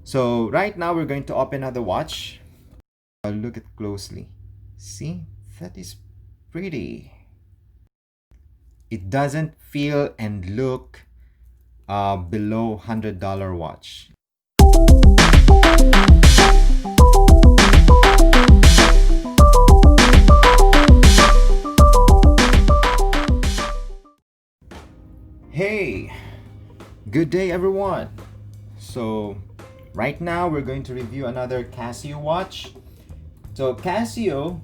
So right now we're going to open up the watch. Look it closely. See, that is pretty. It doesn't feel and look below $100 watch. Hey, good day everyone. So right now we're going to review another Casio watch. So Casio,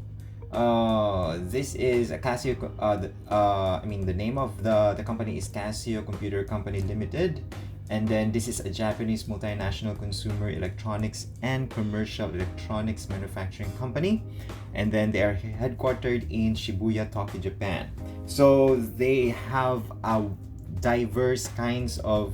this is a Casio. The name of the company is Casio Computer Company Limited, and then this is a Japanese multinational consumer electronics and commercial electronics manufacturing company, and then they are headquartered in Shibuya, Tokyo, Japan. So they have a diverse kinds of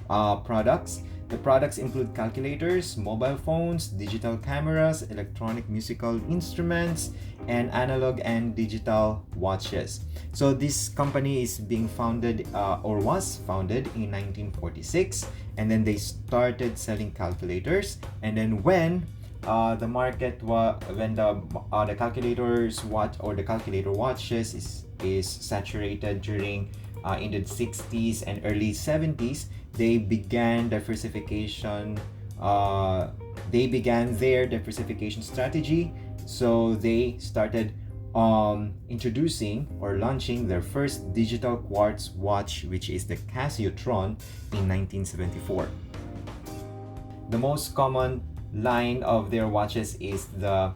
products. The products include calculators, mobile phones, digital cameras, electronic musical instruments, and analog and digital watches. So this company is being founded or was founded in 1946, and then they started selling calculators. And then when the market when the calculators watch or the calculator watches is saturated during in the 60s and early 70s, they began diversification. They began their diversification strategy. So they started introducing or launching their first digital quartz watch, which is the Casiotron, in 1974. The most common line of their watches is the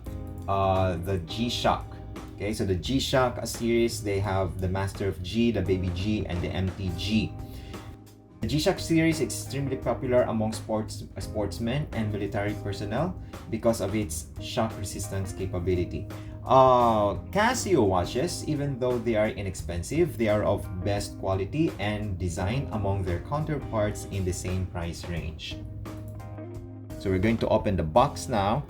G-Shock. Okay, so the G-Shock series, they have the Master of G, the Baby G, and the MTG. The G-Shock series is extremely popular among sportsmen and military personnel because of its shock resistance capability. Casio watches, even though they are inexpensive, they are of best quality and design among their counterparts in the same price range. So we're going to open the box now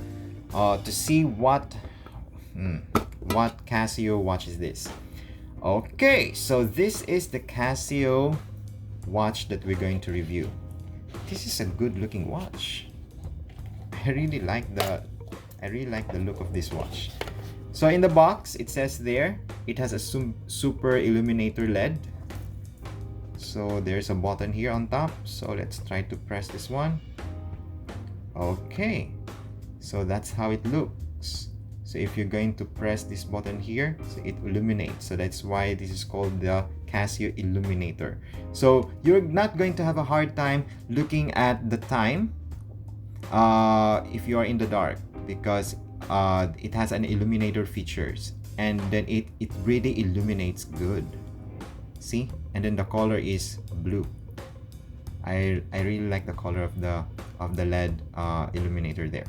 to see what Casio watch is this. Okay, so this is the Casio watch that we're going to review. This is a good looking watch. I really like the look of this watch. So in the box, it says there it has a super illuminator LED. So there's a button here on top. So let's try to press this one. Okay, so that's how it looks. So if you're going to press this button here, so it illuminates. So that's why this is called the Casio Illuminator. So you're not going to have a hard time looking at the time if you are in the dark, because it has an illuminator features, and then it really illuminates good. See, and then the color is blue. I really like the color of the LED illuminator there.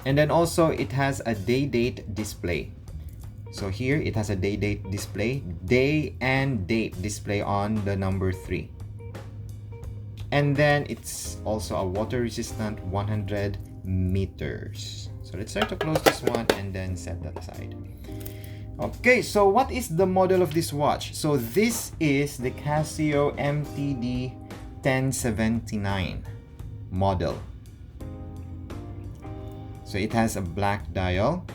And then also it has a day-date display. So here it has a day-date display, day and date display on the number 3. And then it's also a water-resistant 100 meters. So let's try to close this one and then set that aside. Okay, so what is the model of this watch? So this is the Casio MTD-1079 model. So it has a black dial,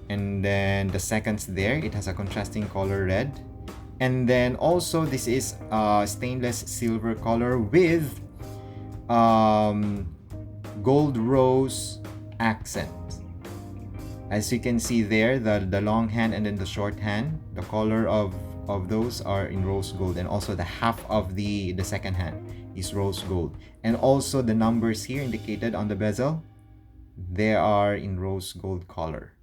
and then the seconds there, it has a contrasting color red, and then also this is stainless silver color with gold rose accent. As you can see there, the long hand and then the short hand, the color of those are in rose gold, and also the half of the second hand is rose gold, and also the numbers here indicated on the bezel, they are in rose gold color.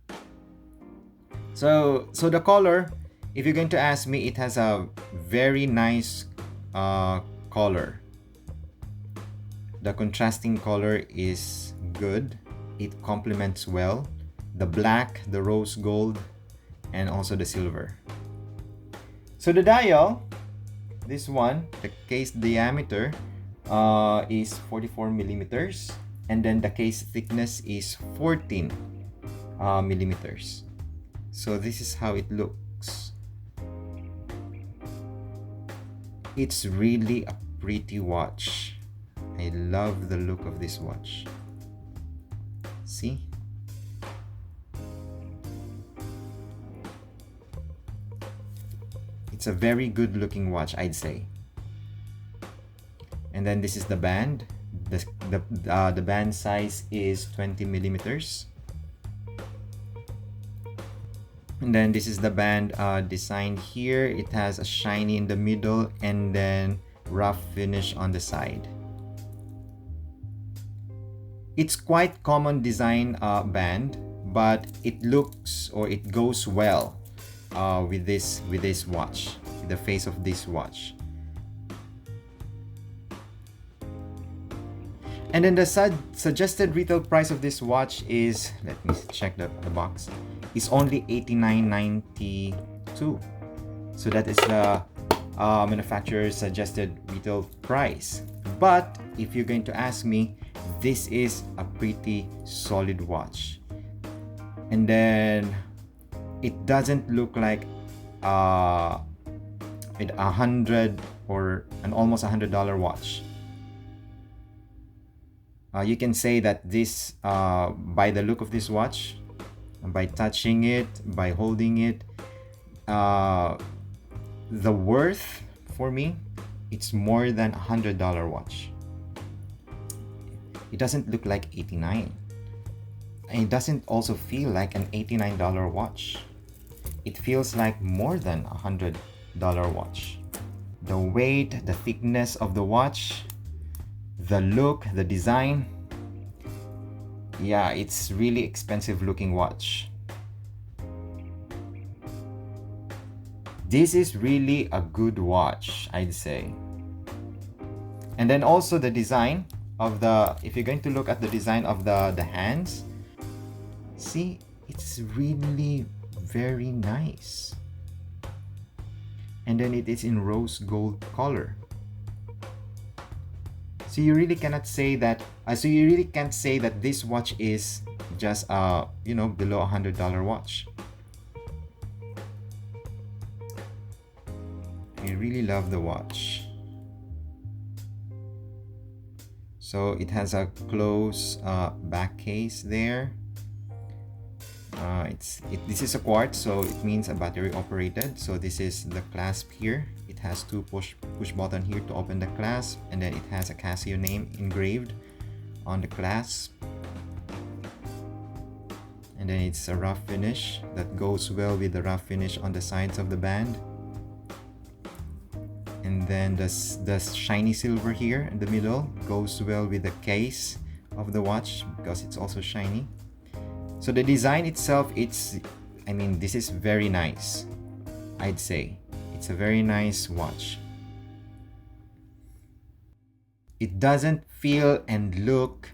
So the color, if you're going to ask me, it has a very nice color. The contrasting color is good. It complements well the black, the rose gold, and also the silver. So the dial, this one, the case diameter is 44 millimeters, and then the case thickness is 14 millimeters. So this is how it looks. It's really a pretty watch. I love the look of this watch. See? It's a very good looking watch, I'd say. And then this is the band. The band size is 20 millimeters. And then this is the band designed here. It has a shiny in the middle and then rough finish on the side. It's quite common design band, but it looks or it goes well with this watch, with the face of this watch. And then the suggested retail price of this watch is, let me check the box, is only $89.92. So that is the manufacturer's suggested retail price. But if you're going to ask me, this is a pretty solid watch. And then it doesn't look like $100 or an almost $100 watch. You can say that this, by the look of this watch, by touching it, by holding it, the worth for me, it's more than $100 watch. It doesn't look like 89. And it doesn't also feel like an $89 watch. It feels like more than $100 watch. The weight, the thickness of the watch, the look, the design. Yeah, it's really expensive looking watch. This is really a good watch, I'd say. And then also the design of the, if you're going to look at the design of the hands, see, it's really very nice. And then it is in rose gold color. So you really cannot say that, can't say that this watch is just below $100 watch. I really love the watch. So it has a close back case there. This is a quartz, so it means a battery operated. So this is the clasp here. It has two push button here to open the clasp, and then it has a Casio name engraved on the clasp. And then it's a rough finish that goes well with the rough finish on the sides of the band. And then the shiny silver here in the middle goes well with the case of the watch because it's also shiny. So the design itself, this is very nice. I'd say it's a very nice watch. It doesn't feel and look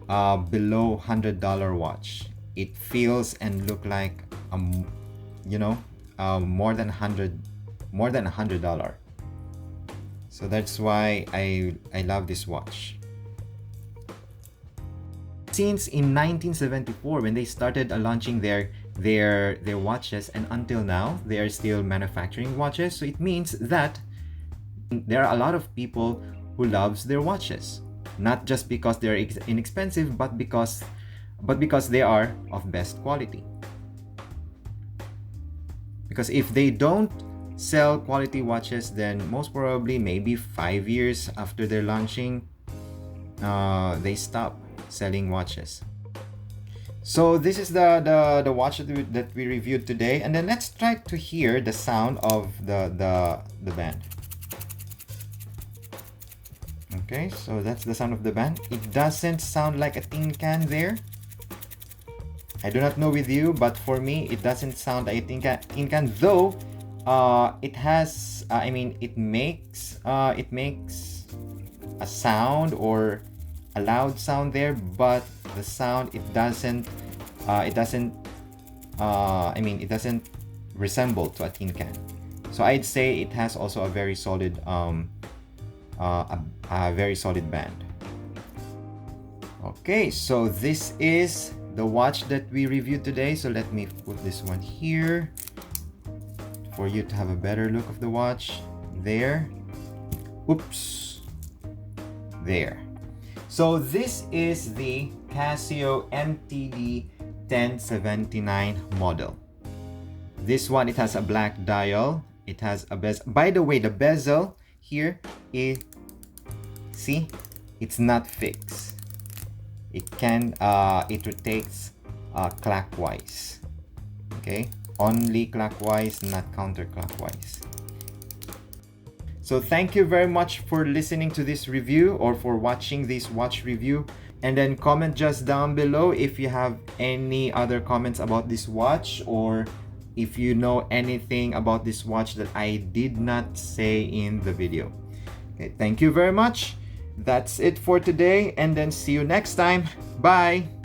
below $100 watch. It feels and look like more than $100. So that's why I love this watch. Since in 1974, when they started launching their watches, and until now they are still manufacturing watches, so it means that there are a lot of people who loves their watches, not just because they're inexpensive, but because they are of best quality. Because if they don't sell quality watches, then most probably maybe 5 years after they're launching, they stop selling watches. So this is the watch that we reviewed today, and then let's try to hear the sound of the band. Okay, so that's the sound of the band. It doesn't sound like a tin can there. I do not know with you, but for me it doesn't sound like a tin can, though it has it makes a sound or a loud sound there, but the sound, it doesn't resemble to a tin can. So I'd say it has also a very solid very solid band. Okay, so this is the watch that we reviewed today. So let me put this one here for you to have a better look of the watch. There. Oops. there. So this is the Casio MTD-1079 model. This one, it has a black dial. It has a bezel. By the way, the bezel here is, see, it's not fixed. It rotates clockwise. Okay, only clockwise, not counterclockwise. So thank you very much for listening to this review or for watching this watch review. And then comment just down below if you have any other comments about this watch, or if you know anything about this watch that I did not say in the video. Okay, thank you very much. That's it for today, and then see you next time. Bye.